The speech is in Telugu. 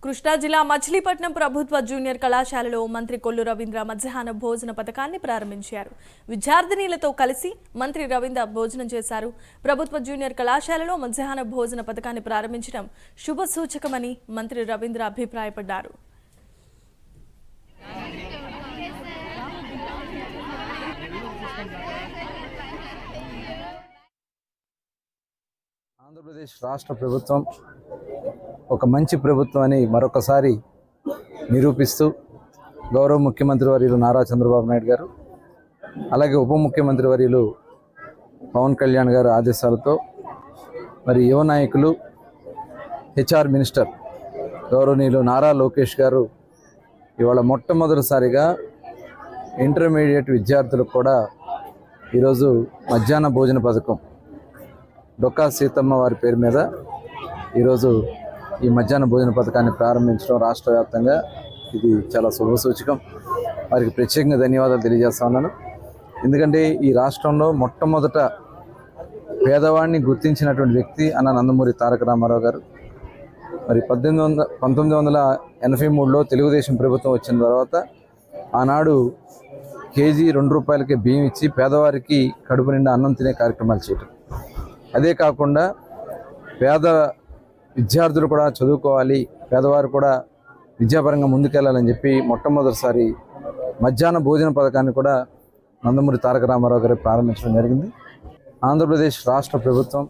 కృష్ణా జిల్లా మచిలీపట్నం ప్రభుత్వ జూనియర్ కళాశాలలో మంత్రి కొల్లు రవీంద్ర మధ్యాహ్న భోజన పథకాన్ని ప్రారంభించారు. విద్యార్థినులతో కలిసి మంత్రి రవీంద్ర భోజనం చేశారు. ప్రభుత్వ జూనియర్ కళాశాలలో మధ్యాహ్న భోజన పథకాన్ని ప్రారంభించడం శుభ సూచకమని మంత్రి రవీంద్ర అభిప్రాయపడ్డారు. ఆంధ్రప్రదేశ్ రాష్ట్ర ప్రభుత్వం ఒక మంచి ప్రభుత్వం అని మరొకసారి నిరూపిస్తూ గౌరవ ముఖ్యమంత్రి వర్యులు నారా చంద్రబాబు నాయుడు గారు, అలాగే ఉప ముఖ్యమంత్రి వర్యులు పవన్ కళ్యాణ్ గారు ఆదేశాలతో మరి యువ నాయకులు హెచ్ఆర్ మినిస్టర్ గౌరవనీయులు నారా లోకేష్ గారు ఇవాళ మొట్టమొదటిసారిగా ఇంటర్మీడియట్ విద్యార్థులకు కూడా ఈరోజు మధ్యాహ్న భోజన పథకం డొక్కా సీతమ్మ వారి పేరు మీద ఈరోజు ఈ మధ్యాహ్న భోజన పథకాన్ని ప్రారంభించడం రాష్ట్ర వ్యాప్తంగా ఇది చాలా శుభసూచకం. వారికి ప్రత్యేకంగా ధన్యవాదాలు తెలియజేస్తా ఉన్నాను. ఎందుకంటే ఈ రాష్ట్రంలో మొట్టమొదట పేదవాడిని గుర్తించినటువంటి వ్యక్తి అన్న నందమూరి తారక రామారావు గారు. మరి 1983లో తెలుగుదేశం ప్రభుత్వం వచ్చిన తర్వాత ఆనాడు కేజీ ₹2 బియ్యం ఇచ్చి పేదవారికి కడుపు నిండా అన్నం తినే కార్యక్రమాలు చేయటం. అదే కాకుండా పేద విద్యార్థులు కూడా చదువుకోవాలి, పేదవారు కూడా విద్యాపరంగా ముందుకెళ్లాలని చెప్పి మొట్టమొదటిసారి మధ్యాహ్న భోజన పథకాన్ని కూడా నందమూరి తారక రామారావు గారు ప్రారంభించడం జరిగింది. ఆంధ్రప్రదేశ్ రాష్ట్ర ప్రభుత్వం